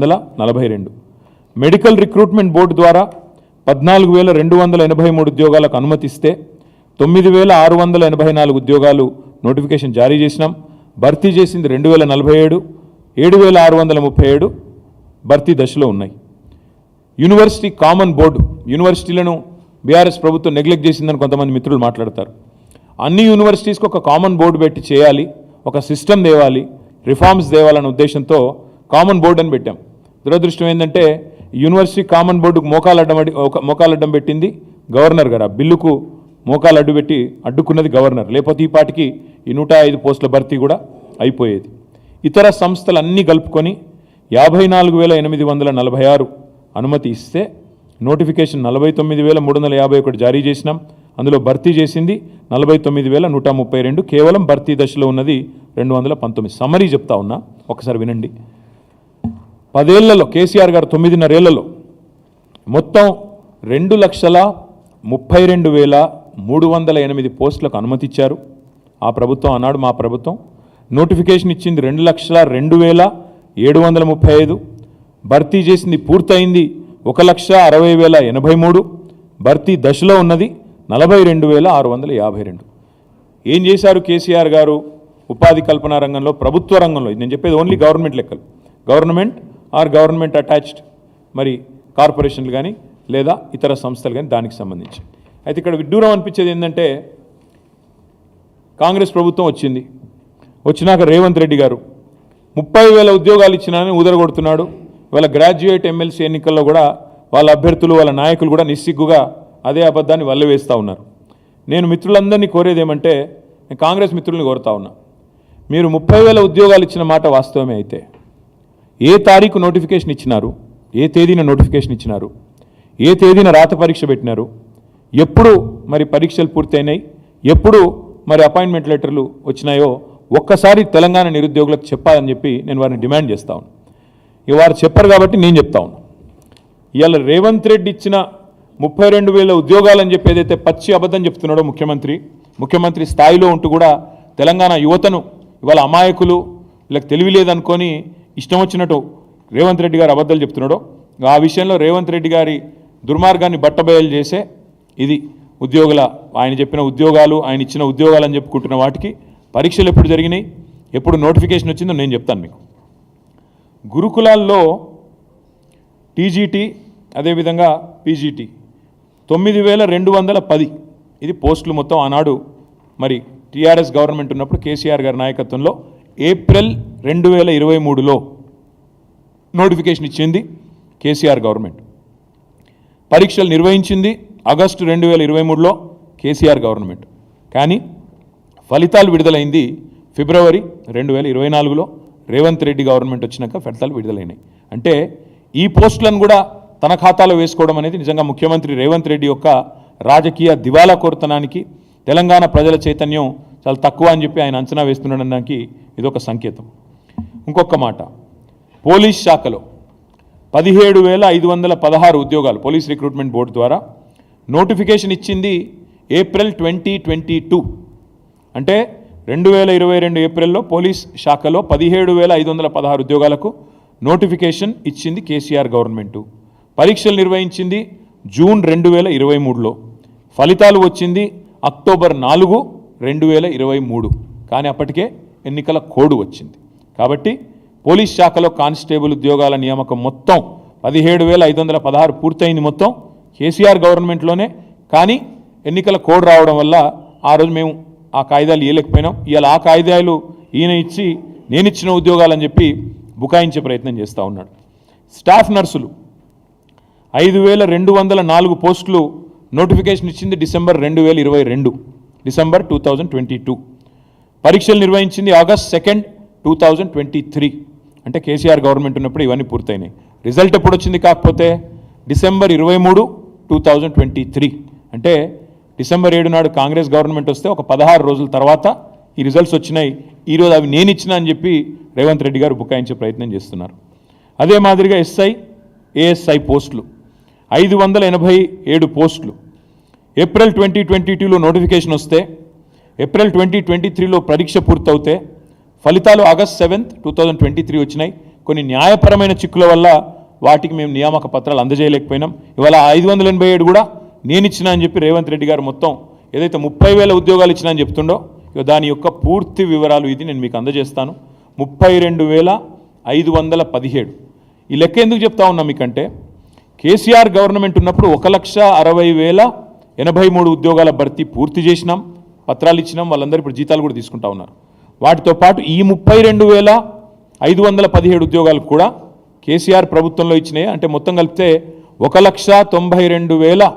42 medical recruitment board ద్వారా 14,283 ఉద్యోగాలకు అనుమతిస్తే 9,684 ఉద్యోగాలు నోటిఫికేషన్ జారీ చేసినాం. భర్తీ చేసింది 2,047, 7,637 భర్తీ దశలో ఉన్నాయి. యూనివర్సిటీ కామన్ బోర్డు, యూనివర్సిటీలను బీఆర్ఎస్ ప్రభుత్వం నెగ్లెక్ట్ చేసిందని కొంతమంది మిత్రులు మాట్లాడతారు. అన్ని యూనివర్సిటీస్కి ఒక కామన్ బోర్డు పెట్టి చేయాలి, ఒక సిస్టమ్ తేవాలి, రిఫార్మ్స్ తేవాలనే ఉద్దేశంతో కామన్ బోర్డు అని పెట్టాం. దురదృష్టం ఏంటంటే యూనివర్సిటీ కామన్ బోర్డుకు మోకాలడ్డం పెట్టింది గవర్నర్ గారు. ఆ బిల్లుకు మోకాలు అడ్డుపెట్టి అడ్డుకున్నది గవర్నర్. లేకపోతే ఈ పాటికి ఈ 105 పోస్టుల భర్తీ కూడా అయిపోయేది. ఇతర సంస్థలు అన్నీ కలుపుకొని 54,846 అనుమతి ఇస్తే నోటిఫికేషన్ 49,351 జారీ చేసినాం. అందులో భర్తీ చేసింది 49,132. కేవలం భర్తీ దశలో ఉన్నది 219. సమరీ చెప్తా ఉన్నా, ఒకసారి వినండి. 10 ఏళ్లలో కేసీఆర్ గారు 9.5 ఏళ్లలో మొత్తం 2,32,308 పోస్టులకు అనుమతి ఇచ్చారు. ఆ ప్రభుత్వం అన్నాడు మా ప్రభుత్వం. నోటిఫికేషన్ ఇచ్చింది 2,02,735. భర్తీ చేసింది పూర్తయింది 1,60,083. భర్తీ దశలో ఉన్నది 42,652. ఏం చేశారు కేసీఆర్ గారు ఉపాధి కల్పన రంగంలో, ప్రభుత్వ రంగంలో? నేను చెప్పేది ఓన్లీ గవర్నమెంట్ లెక్కలు, గవర్నమెంట్ ఆర్ గవర్నమెంట్ అటాచ్డ్ మరి కార్పొరేషన్లు కానీ లేదా ఇతర సంస్థలు కానీ దానికి సంబంధించి. అయితే ఇక్కడ విడ్డూరం అనిపించేది ఏంటంటే కాంగ్రెస్ ప్రభుత్వం వచ్చినాక రేవంత్ రెడ్డి గారు 30,000 ఉద్యోగాలు ఇచ్చినానని ఊదరగొడుతున్నాడు. వాళ్ళ గ్రాడ్యుయేట్ ఎమ్మెల్సీ ఎన్నికల్లో కూడా వాళ్ళ అభ్యర్థులు, వాళ్ళ నాయకులు కూడా నిస్సిగ్గుగా అదే అబద్ధాన్ని వల్లవేస్తూ ఉన్నారు. నేను మిత్రులందరినీ కోరేది ఏమంటే, నేను కాంగ్రెస్ మిత్రుల్ని కోరుతా ఉన్నా, మీరు 30,000 ఉద్యోగాలు ఇచ్చిన మాట వాస్తవమే అయితే ఏ తారీఖు నోటిఫికేషన్ ఇచ్చినారు, ఏ తేదీన నోటిఫికేషన్ ఇచ్చినారు, ఏ తేదీన రాత పరీక్ష పెట్టినారు, ఎప్పుడు మరి పరీక్షలు పూర్తయినాయి, ఎప్పుడు మరి అపాయింట్మెంట్ లెటర్లు వచ్చినాయో ఒక్కసారి తెలంగాణ నిరుద్యోగులకు చెప్పాలని చెప్పి నేను వారిని డిమాండ్ చేస్తా ఉన్నాను. వారు చెప్పరు కాబట్టి నేను చెప్తా ఉన్నాను. ఇవాళ రేవంత్ రెడ్డి ఇచ్చిన 32,000 ఉద్యోగాలని చెప్పి ఏదైతే పచ్చి అబద్ధం చెప్తున్నాడో ముఖ్యమంత్రి స్థాయిలో ఉంటూ కూడా తెలంగాణ యువతను ఇవాళ అమాయకులు, వీళ్ళకి తెలివి లేదనుకొని ఇష్టం వచ్చినట్టు రేవంత్ రెడ్డి గారు అబద్ధాలు చెప్తున్నాడో ఆ విషయంలో రేవంత్ రెడ్డి గారి దుర్మార్గాన్ని బట్టబయలు చేసే ఇది ఆయన చెప్పిన ఉద్యోగాలు, ఆయన ఇచ్చిన ఉద్యోగాలు అని చెప్పుకుంటున్న వాటికి పరీక్షలు ఎప్పుడు జరిగినాయి, ఎప్పుడు నోటిఫికేషన్ వచ్చిందో నేను చెప్తాను మీకు. గురుకులాల్లో టీజీటీ అదేవిధంగా పీజీటీ 9,210 ఇది పోస్టులు మొత్తం. ఆనాడు మరి టీఆర్ఎస్ గవర్నమెంట్ ఉన్నప్పుడు కేసీఆర్ గారి నాయకత్వంలో ఏప్రిల్ 2023లో నోటిఫికేషన్ ఇచ్చింది కేసీఆర్ గవర్నమెంట్. పరీక్షలు నిర్వహించింది ఆగస్టు 2023లో కేసీఆర్ గవర్నమెంట్. కానీ ఫలితాలు విడుదలైంది ఫిబ్రవరి 2024లో రేవంత్ రెడ్డి గవర్నమెంట్ వచ్చినాక ఫలితాలు విడుదలైనాయి. అంటే ఈ పోస్టులను కూడా తన ఖాతాలో వేసుకోవడం అనేది నిజంగా ముఖ్యమంత్రి రేవంత్ రెడ్డి యొక్క రాజకీయ దివాలా కోరుతనానికి, తెలంగాణ ప్రజల చైతన్యం చాలా తక్కువ అని చెప్పి ఆయన అంచనా వేస్తున్నాడనడానికి ఇదొక సంకేతం. ఇంకొక మాట, పోలీస్ శాఖలో 17,516 ఉద్యోగాలు పోలీస్ రిక్రూట్మెంట్ బోర్డు ద్వారా నోటిఫికేషన్ ఇచ్చింది ఏప్రిల్ 2022. అంటే 2022 ఏప్రిల్లో పోలీస్ శాఖలో 17,516 ఉద్యోగాలకు నోటిఫికేషన్ ఇచ్చింది కేసీఆర్ గవర్నమెంటు. పరీక్షలు నిర్వహించింది జూన్ 2023లో. ఫలితాలు వచ్చింది అక్టోబర్ 4, 2023. కానీ అప్పటికే ఎన్నికల కోడ్ వచ్చింది. కాబట్టి పోలీస్ శాఖలో కానిస్టేబుల్ ఉద్యోగాల నియామకం మొత్తం 17,516 పూర్తయింది మొత్తం కేసీఆర్ గవర్నమెంట్లోనే. కానీ ఎన్నికల కోడ్ రావడం వల్ల ఆ రోజు మేము ఆ కాయిదాలు ఇవ్వలేకపోయినాం. ఇవాళ ఆ కాయిదాలు ఈయన ఇచ్చి నేను ఇచ్చిన ఉద్యోగాలని చెప్పి బుకాయించే ప్రయత్నం చేస్తూ ఉన్నాడు. స్టాఫ్ నర్సులు 5,204 పోస్టులు నోటిఫికేషన్ ఇచ్చింది డిసెంబర్ 2022. పరీక్షలు నిర్వహించింది ఆగస్ట్ 2, 2023. అంటే కేసీఆర్ గవర్నమెంట్ ఉన్నప్పుడు ఇవన్నీ పూర్తయినాయి. రిజల్ట్ ఎప్పుడు వచ్చింది కాకపోతే డిసెంబర్ 23, 2023. అంటే డిసెంబర్ 7 నాడు కాంగ్రెస్ గవర్నమెంట్ వస్తే ఒక 16 రోజుల తర్వాత ఈ రిజల్ట్స్ వచ్చినాయి. ఈరోజు అవి నేను ఇచ్చిన అని చెప్పి రేవంత్ రెడ్డి గారు బుకాయించే ప్రయత్నం చేస్తున్నారు. అదే మాదిరిగా ఎస్ఐ, ఏఎస్ఐ పోస్టులు 587 పోస్టులు ఏప్రిల్ 2022లో నోటిఫికేషన్ వస్తే ఏప్రిల్ 2023లో పరీక్ష పూర్తవుతే ఫలితాలు ఆగస్ట్ 7, 2023 వచ్చినాయి. కొన్ని న్యాయపరమైన చిక్కుల వల్ల వాటికి మేము నియామక పత్రాలు అందజేయలేకపోయినాం. ఇవాళ 587 కూడా నేను ఇచ్చినా అని చెప్పి రేవంత్ రెడ్డి గారు మొత్తం ఏదైతే 30,000 ఉద్యోగాలు ఇచ్చినా అని చెప్తుండో దాని యొక్క పూర్తి వివరాలు ఇది నేను మీకు అందజేస్తాను. 32,517 ఈ లెక్క ఎందుకు చెప్తా ఉన్నా మీకంటే కేసీఆర్ గవర్నమెంట్ ఉన్నప్పుడు 1,60,083 ఉద్యోగాల భర్తీ పూర్తి చేసినాం, పత్రాలు ఇచ్చినాం, వాళ్ళందరూ ఇప్పుడు జీతాలు కూడా తీసుకుంటా ఉన్నారు. వాటితో పాటు ఈ 32,517 ఉద్యోగాలు కూడా కేసీఆర్ ప్రభుత్వంలో ఇచ్చినాయి. అంటే మొత్తం కలిపితే 1,92,600